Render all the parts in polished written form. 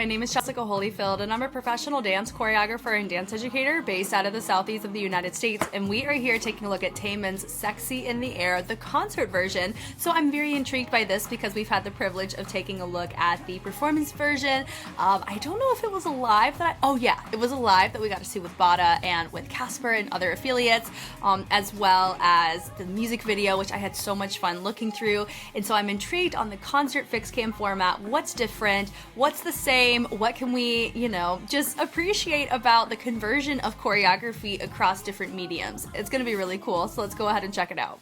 My name is Jessica Holyfield, and I'm a professional dance choreographer and dance educator based out of the southeast of the United States, and we are here taking a look at TAEMIN's Sexy in the Air, the concert version. So I'm very intrigued by this because we've had the privilege of taking a look at the performance version. I don't know if it was a live that oh yeah, it was a live that we got to see with Bada and with Casper and other affiliates, as well as the music video, which I had so much fun looking through. And so I'm intrigued on the concert fixed cam format. What's different? What's the same? What can we, just appreciate about the conversion of choreography across different mediums? It's going to be really cool, so let's go ahead and check it out.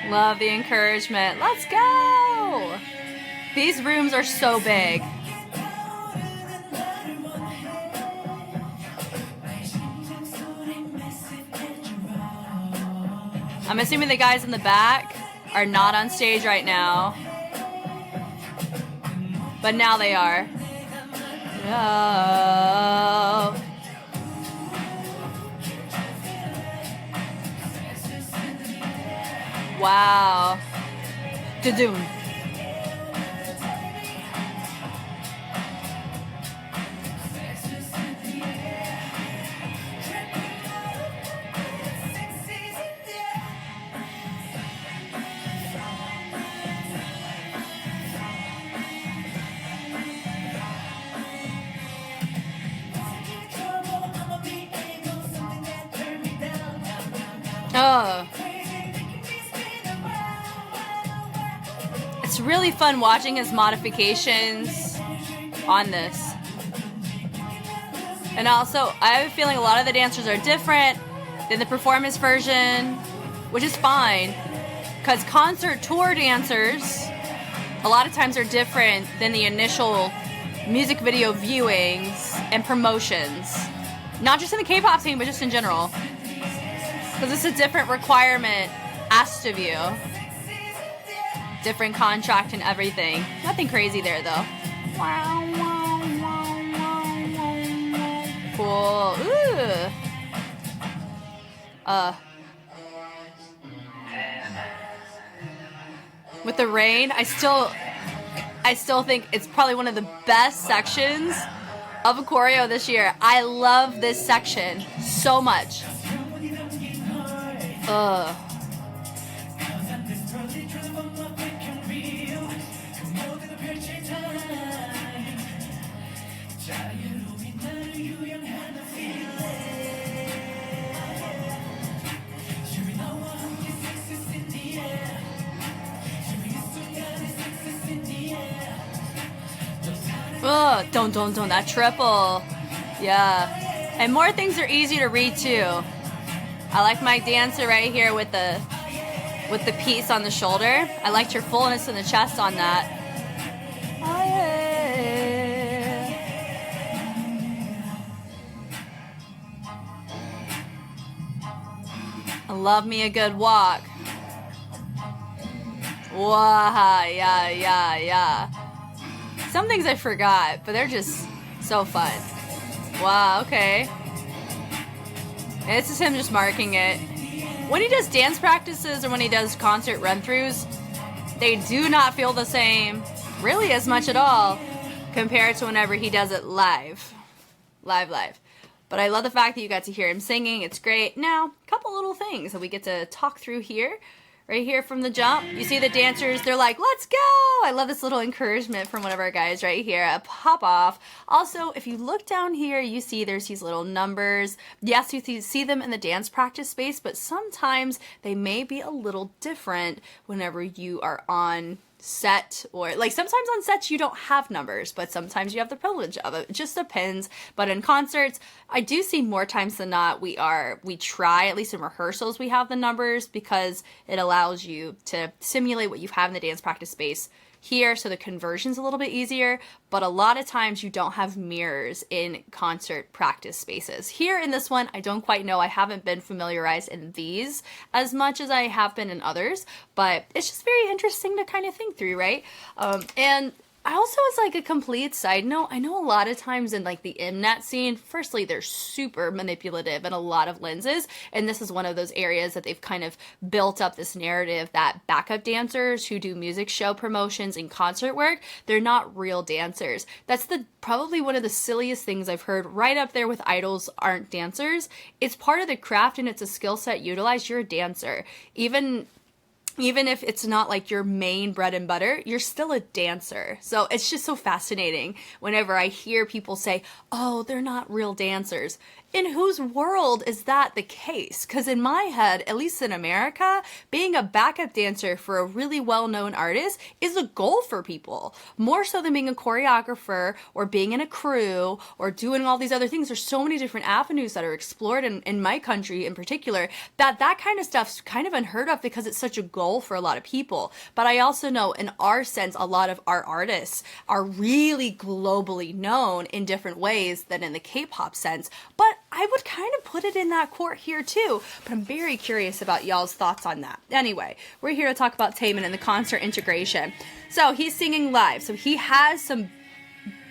Love the encouragement. Let's go! These rooms are so big. I'm assuming the guys in the back are not on stage right now, but now they are. Oh. Wow. Da-doom. Oh. It's really fun watching his modifications on this. And also, I have a feeling a lot of the dancers are different than the performance version, which is fine, because concert tour dancers a lot of times are different than the initial music video viewings and promotions. Not just in the K-pop scene, but just in general. Because it's a different requirement asked of you. Different contract and everything. Nothing crazy there, though. Cool. Ooh. With the rain, I still think it's probably one of the best sections of a choreo this year. I love this section so much. Ugh. Ugh, don't, that triple. Yeah. And more things are easy to read too. I like my dancer right here with the piece on the shoulder. I liked your fullness in the chest on that. Oh, yeah. I love me a good walk. Wow, yeah. Some things I forgot, but they're just so fun. Wow, okay. And this is him just marking it. When he does dance practices or when he does concert run-throughs, they do not feel the same, really as much at all, compared to whenever he does it live. Live. But I love the fact that you got to hear him singing. It's great. Now, a couple little things that we get to talk through here. Right here from the jump, you see the dancers, they're like, let's go! I love this little encouragement from one of our guys right here, a pop off. Also, if you look down here, you see there's these little numbers. Yes, you see them in the dance practice space, but sometimes they may be a little different whenever you are on set, or like sometimes on sets you don't have numbers, but sometimes you have the privilege of it. It just depends. But in concerts, I do see more times than not we try, at least in rehearsals, we have the numbers because it allows you to simulate what you have in the dance practice space here, so the conversion's a little bit easier, but a lot of times you don't have mirrors in concert practice spaces. Here in this one, I don't quite know. I haven't been familiarized in these as much as I have been in others, but it's just very interesting to kind of think through, right? And I also, as like a complete side note, I know a lot of times in like the Mnet scene, firstly, they're super manipulative and a lot of lenses. And this is one of those areas that they've kind of built up this narrative that backup dancers who do music show promotions and concert work, they're not real dancers. That's probably one of the silliest things I've heard, right up there with idols aren't dancers. It's part of the craft and it's a skill set utilized. You're a dancer. Even if it's not like your main bread and butter, you're still a dancer. So it's just so fascinating whenever I hear people say, oh, they're not real dancers. In whose world is that the case? Because in my head, at least in America, being a backup dancer for a really well-known artist is a goal for people. More so than being a choreographer or being in a crew or doing all these other things. There's so many different avenues that are explored in my country in particular that kind of stuff's kind of unheard of because it's such a goal for a lot of people. But I also know in our sense, a lot of our artists are really globally known in different ways than in the K-pop sense. But I would kind of put it in that court here too, but I'm very curious about y'all's thoughts on that. Anyway, we're here to talk about TAEMIN and the concert integration. So he's singing live, so he has some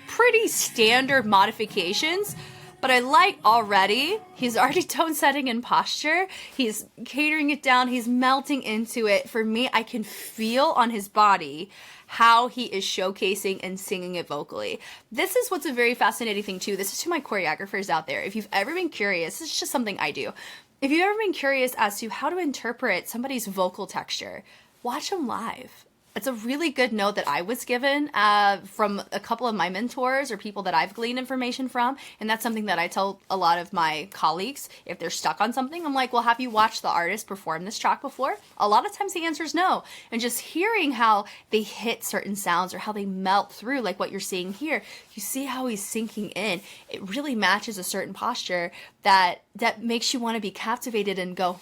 pretty standard modifications, but I like already, he's already tone setting and posture, he's catering it down, he's melting into it. For me, I can feel on his body how he is showcasing and singing it vocally. This is what's a very fascinating thing too. This is to my choreographers out there. If you've ever been curious, this is just something I do. If you've ever been curious as to how to interpret somebody's vocal texture, watch them live. It's a really good note that I was given from a couple of my mentors or people that I've gleaned information from. And that's something that I tell a lot of my colleagues if they're stuck on something. I'm like, well, have you watched the artist perform this track before? A lot of times the answer is no. And just hearing how they hit certain sounds or how they melt through, like what you're seeing here, you see how he's sinking in. It really matches a certain posture that makes you want to be captivated and go,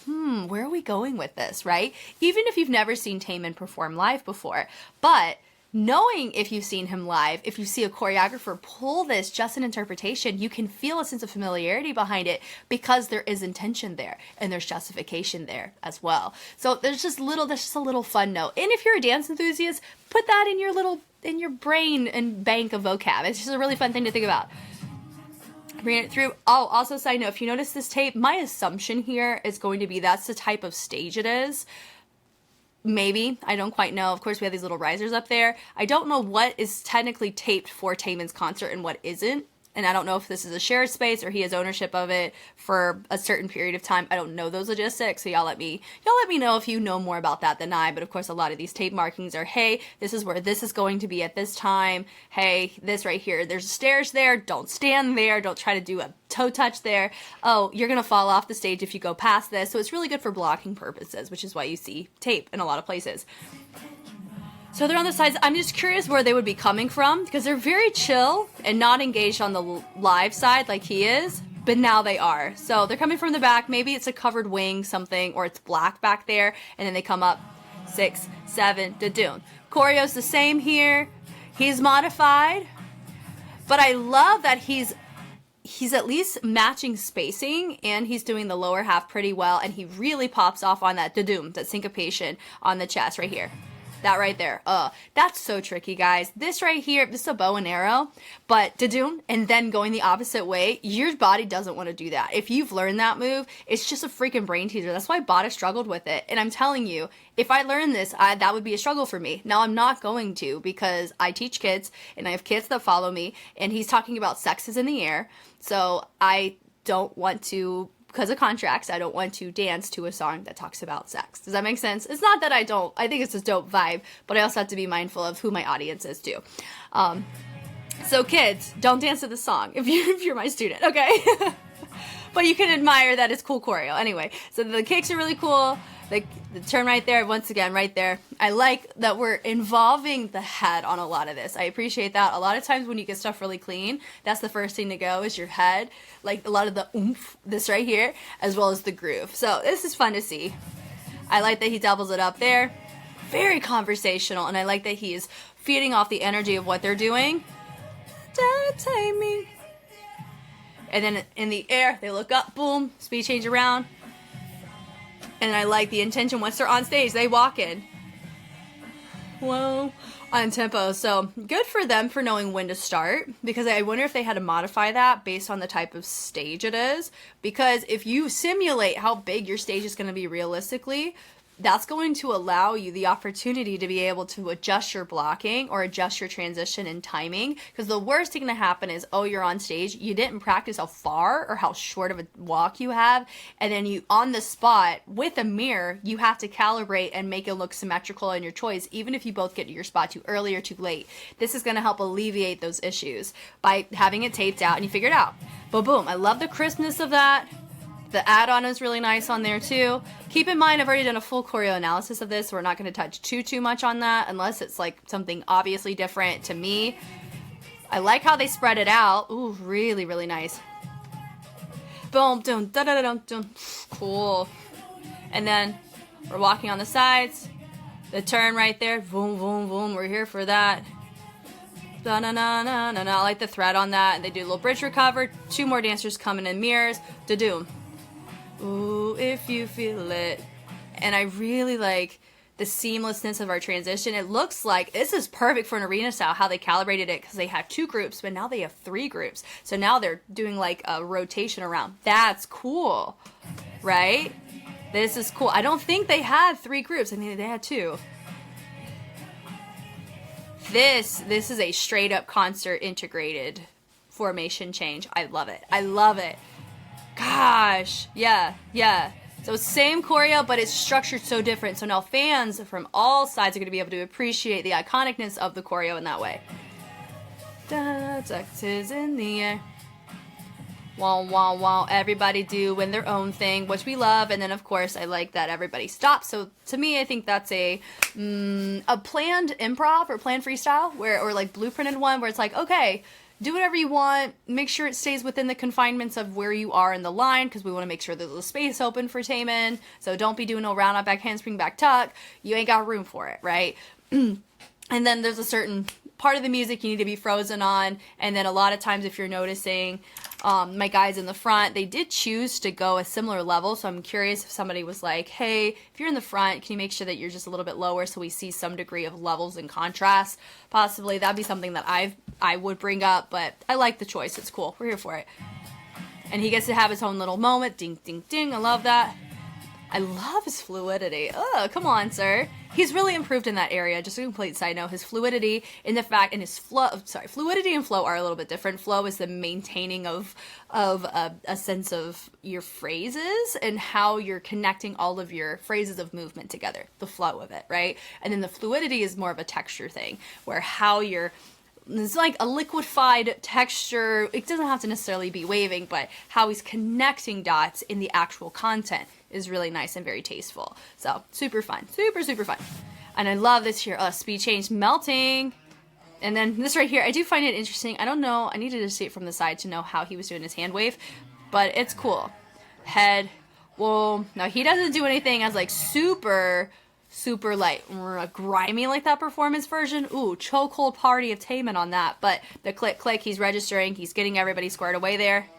where are we going with this, right? Even if you've never seen TAEMIN perform live before. But knowing if you've seen him live, if you see a choreographer pull this just in interpretation, you can feel a sense of familiarity behind it because there is intention there and there's justification there as well. So there's just a little fun note. And if you're a dance enthusiast, put that in your brain and bank of vocab. It's just a really fun thing to think about. Bring it through. Oh, also side note, if you notice this tape, my assumption here is going to be that's the type of stage it is. Maybe. I don't quite know. Of course, we have these little risers up there. I don't know what is technically taped for Taemin's concert and what isn't. And I don't know if this is a shared space or he has ownership of it for a certain period of time. I don't know those logistics, so y'all let me know if you know more about that than I. But of course, a lot of these tape markings are, hey, this is where this is going to be at this time. Hey, this right here, there's stairs there. Don't stand there. Don't try to do a toe touch there. Oh, you're going to fall off the stage if you go past this. So it's really good for blocking purposes, which is why you see tape in a lot of places. So they're on the sides. I'm just curious where they would be coming from because they're very chill and not engaged on the live side like he is, but now they are. So they're coming from the back. Maybe it's a covered wing, something, or it's black back there, and then they come up 6, 7, da-doon. Choreo's the same here. He's modified, but I love that he's at least matching spacing and he's doing the lower half pretty well, and he really pops off on that da-doom, that syncopation on the chest right here. That right there. That's so tricky, guys. This right here, this is a bow and arrow, but da-doom, and then going the opposite way, your body doesn't want to do that. If you've learned that move, it's just a freaking brain teaser. That's why Bada struggled with it. And I'm telling you, if I learned this, that would be a struggle for me. Now, I'm not going to because I teach kids and I have kids that follow me, and he's talking about sex is in the air. So I don't want to, because of contracts, I don't want to dance to a song that talks about sex. Does that make sense? It's not that I think it's a dope vibe, but I also have to be mindful of who my audience is too. So kids, don't dance to the song if you're my student, okay? But you can admire that it's cool choreo. Anyway, so the kicks are really cool. The turn right there, once again, right there. I like that we're involving the head on a lot of this. I appreciate that. A lot of times when you get stuff really clean, that's the first thing to go is your head. Like a lot of the oomph, this right here, as well as the groove. So this is fun to see. I like that he doubles it up there. Very conversational, and I like that he is feeding off the energy of what they're doing. Timing. And then in the air, they look up, boom, speed change around. And I like the intention once they're on stage, they walk in. Whoa. On tempo. So good for them for knowing when to start, because I wonder if they had to modify that based on the type of stage it is. Because if you simulate how big your stage is going to be realistically, that's going to allow you the opportunity to be able to adjust your blocking or adjust your transition and timing. Because the worst thing to happen is, oh, you're on stage, you didn't practice how far or how short of a walk you have, and then you, on the spot, with a mirror, you have to calibrate and make it look symmetrical in your choice, even if you both get to your spot too early or too late. This is going to help alleviate those issues by having it taped out and you figure it out. But boom, I love the crispness of that. The add-on is really nice on there too. Keep in mind, I've already done a full choreo analysis of this. So we're not going to touch too much on that unless it's like something obviously different to me. I like how they spread it out. Ooh, really, really nice. Boom, dum, da da da dum. Cool. And then we're walking on the sides. The turn right there. Boom, boom, boom. We're here for that. Da na na na na na. I like the thread on that. And they do a little bridge recover. 2 more dancers coming in mirrors. Da-doom. Ooh, if you feel it. And I really like the seamlessness of our transition. It looks like this is perfect for an arena style, how they calibrated it, because they have 2 groups, but now they have 3 groups. So now they're doing like a rotation around. That's cool, right? This is cool. I don't think they had 3 groups. I mean, they had 2. This is a straight up concert integrated formation change. I love it. I love it. Gosh, yeah. So same choreo, but it's structured so different. So now fans from all sides are going to be able to appreciate the iconicness of the choreo in that way. Da, Texas in the air. Wow, wow, wow. Everybody doing their own thing, which we love. And then, of course, I like that everybody stops. So to me, I think that's a planned improv or planned freestyle, or like blueprinted one where it's like, okay, do whatever you want. Make sure it stays within the confinements of where you are in the line, because we want to make sure there's a space open for TAEMIN. So don't be doing no round up back handspring back tuck. You ain't got room for it, right? And then there's a certain part of the music you need to be frozen on. And then a lot of times, if you're noticing, my guys in the front, they did choose to go a similar level. So I'm curious if somebody was like, hey, if you're in the front, can you make sure that you're just a little bit lower so we see some degree of levels and contrast? Possibly that'd be something that I would bring up, but I like the choice. It's cool. We're here for it. And he gets to have his own little moment. Ding, ding, ding. I love that. I love his fluidity. Oh, come on, sir. He's really improved in that area. Just a complete side note, his fluidity in the fact, and his flow, fluidity and flow are a little bit different. Flow is the maintaining of a sense of your phrases and how you're connecting all of your phrases of movement together, the flow of it, right? And then the fluidity is more of a texture thing, where how you're, it's like a liquefied texture. It doesn't have to necessarily be waving, but how he's connecting dots in the actual content is really nice and very tasteful. So super fun, super fun. And I love this here, speed change, melting. And then this right here, I do find it interesting. I don't know, I needed to see it from the side to know how he was doing his hand wave, but it's cool. Head, whoa. Now he doesn't do anything as like super like grimy like that performance version. Ooh, chokehold party of TAEMIN on that. But the click, he's registering, he's getting everybody squared away there.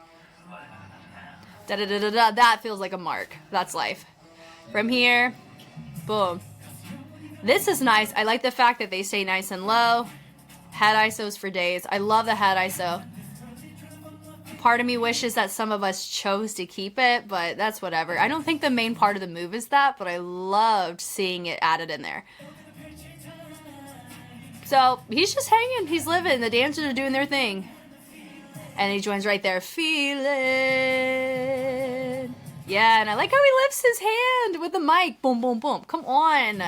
Da da da da da. That feels like a mark. That's life. From here, boom. This is nice. I like the fact that they stay nice and low. Head ISOs for days. I love the head ISO. Part of me wishes that some of us chose to keep it, but that's whatever. I don't think the main part of the move is that, but I loved seeing it added in there. So he's just hanging. He's living. The dancers are doing their thing. And he joins right there. Feeling. Yeah, and I like how he lifts his hand with the mic. Boom, boom, boom. Come on.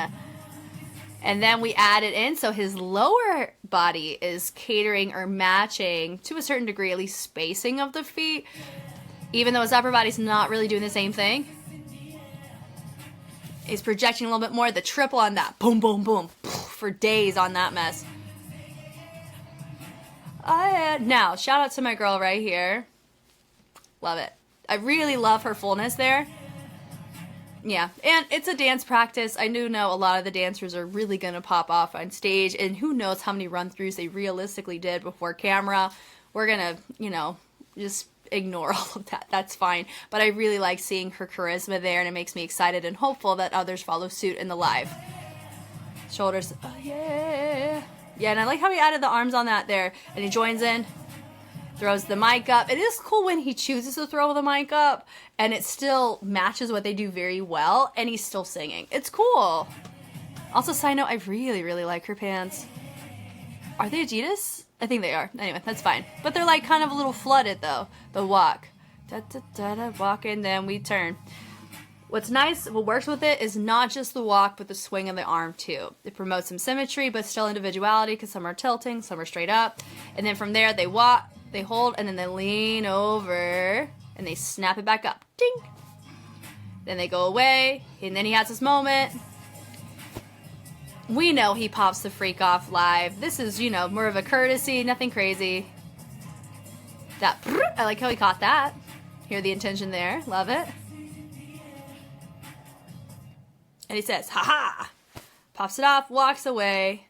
And then we add it in, so his lower body is catering or matching, to a certain degree, at least spacing of the feet, even though his upper body's not really doing the same thing. He's projecting a little bit more. The triple on that. Boom, boom, boom. For days on that mess. Now, shout out to my girl right here. Love it. I really love her fullness there. Yeah, and it's a dance practice. I do know a lot of the dancers are really going to pop off on stage, and who knows how many run-throughs they realistically did before camera. We're going to, just ignore all of that. That's fine. But I really like seeing her charisma there, and it makes me excited and hopeful that others follow suit in the live. Shoulders. Oh, yeah. Yeah, and I like how he added the arms on that there. And he joins in. Throws the mic up. It is cool when he chooses to throw the mic up. And it still matches what they do very well. And he's still singing. It's cool. Also, side note, I really, really like her pants. Are they Adidas? I think they are. Anyway, that's fine. But they're like kind of a little flooded though. The walk. Da, da, da, da, walk and then we turn. What's nice, what works with it is not just the walk, but the swing of the arm too. It promotes some symmetry, but still individuality because some are tilting, some are straight up. And then from there, they walk, they hold, and then they lean over and they snap it back up. Ding! Then they go away, and then he has this moment. We know he pops the freak off live. This is, you know, more of a courtesy, nothing crazy. That, I like how he caught that. Hear the intention there, love it. And he says, ha-ha! Pops it off, walks away.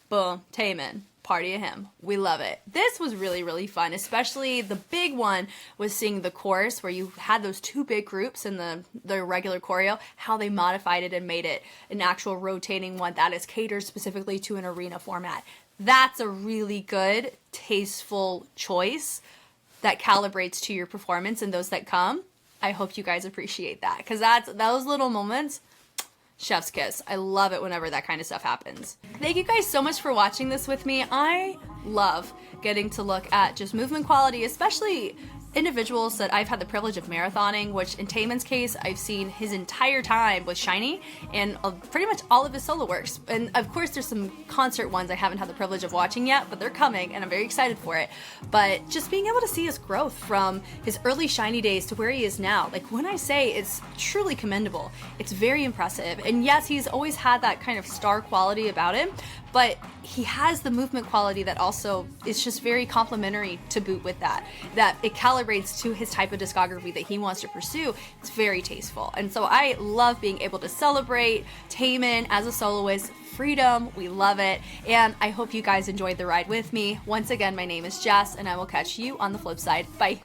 Boom, TAEMIN. Party of him. We love it. This was really, really fun, especially the big one was seeing the chorus where you had those two big groups in the regular choreo, how they modified it and made it an actual rotating one that is catered specifically to an arena format. That's a really good, tasteful choice that calibrates to your performance and those that come. I hope you guys appreciate that because that's those little moments. Chef's kiss. I love it whenever that kind of stuff happens. Thank you guys so much for watching this with me. I love getting to look at just movement quality, especially individuals that I've had the privilege of marathoning, which in TAEMIN's case, I've seen his entire time with Shiny and pretty much all of his solo works. And of course, there's some concert ones I haven't had the privilege of watching yet, but they're coming and I'm very excited for it. But just being able to see his growth from his early Shiny days to where he is now, like when I say it's truly commendable, it's very impressive. And yes, he's always had that kind of star quality about him, but he has the movement quality that also is just very complimentary to boot with that it calibrates to his type of discography that he wants to pursue. It's very tasteful. And so I love being able to celebrate TAEMIN as a soloist. Freedom, we love it. And I hope you guys enjoyed the ride with me. Once again, my name is Jess and I will catch you on the flip side. Bye.